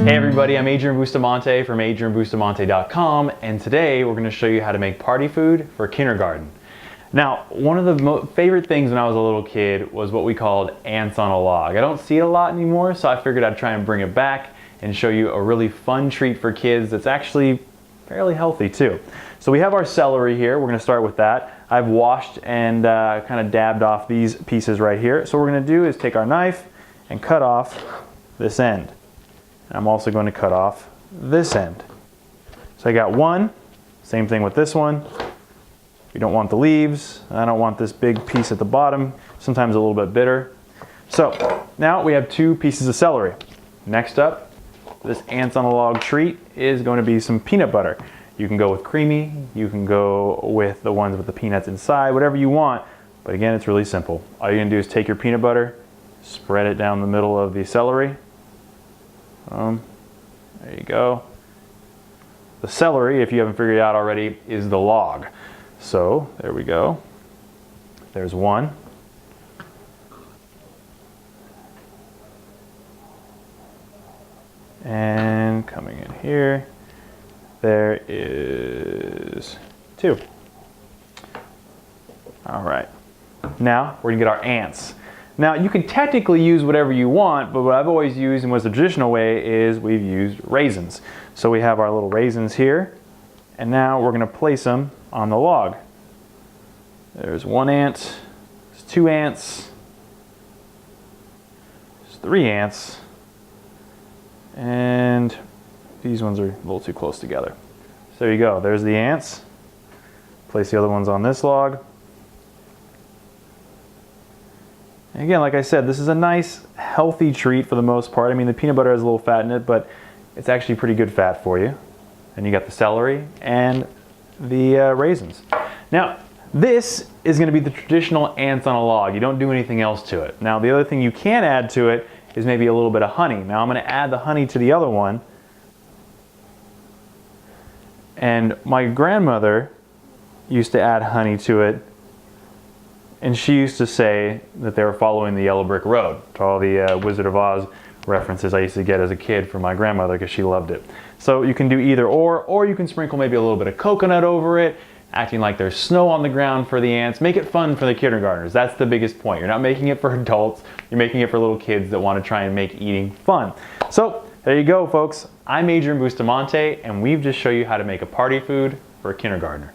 Hey everybody, I'm Adrian Bustamante from adrianbustamante.com, and today we're going to show you how to make party food for kindergarten. Now, one of the favorite things when I was a little kid was what we called ants on a log. I don't see it a lot anymore, so I figured I'd try and bring it back and show you a really fun treat for kids that's actually fairly healthy too. So we have our celery here. We're going to start with that. I've washed and kind of dabbed off these pieces right here. So what we're going to do is take our knife and cut off this end. I'm also going to cut off this end. So I got one, same thing with this one. You don't want the leaves. I don't want this big piece at the bottom, sometimes a little bit bitter. So now we have two pieces of celery. Next up, this ants on a log treat is going to be some peanut butter. You can go with creamy, you can go with the ones with the peanuts inside, whatever you want. But again, it's really simple. All you're going to do is take your peanut butter, spread it down the middle of the celery. There you go. The celery, if you haven't figured it out already, is the log. So there we go. There's one. And coming in here, there is two. All right. Now we're gonna get our ants. Now you can technically use whatever you want, but what I've always used and what's the traditional way is we've used raisins. So we have our little raisins here, and now we're going to place them on the log. There's one ant, there's two ants, there's three ants, and these ones are a little too close together. So there you go, there's the ants. Place the other ones on this log. And again, like I said, this is a nice, healthy treat for the most part. I mean, the peanut butter has a little fat in it, but it's actually pretty good fat for you. And you got the celery and the raisins. Now, this is going to be the traditional ants on a log. You don't do anything else to it. Now, the other thing you can add to it is maybe a little bit of honey. Now, I'm going to add the honey to the other one. And my grandmother used to add honey to it. And she used to say that they were following the yellow brick road. To all the Wizard of Oz references I used to get as a kid from my grandmother because she loved it. So you can do either or you can sprinkle maybe a little bit of coconut over it, acting like there's snow on the ground for the ants. Make it fun for the kindergartners. That's the biggest point. You're not making it for adults. You're making it for little kids that want to try and make eating fun. So there you go, folks. I'm Adrian Bustamante, and we've just shown you how to make a party food for a kindergartner.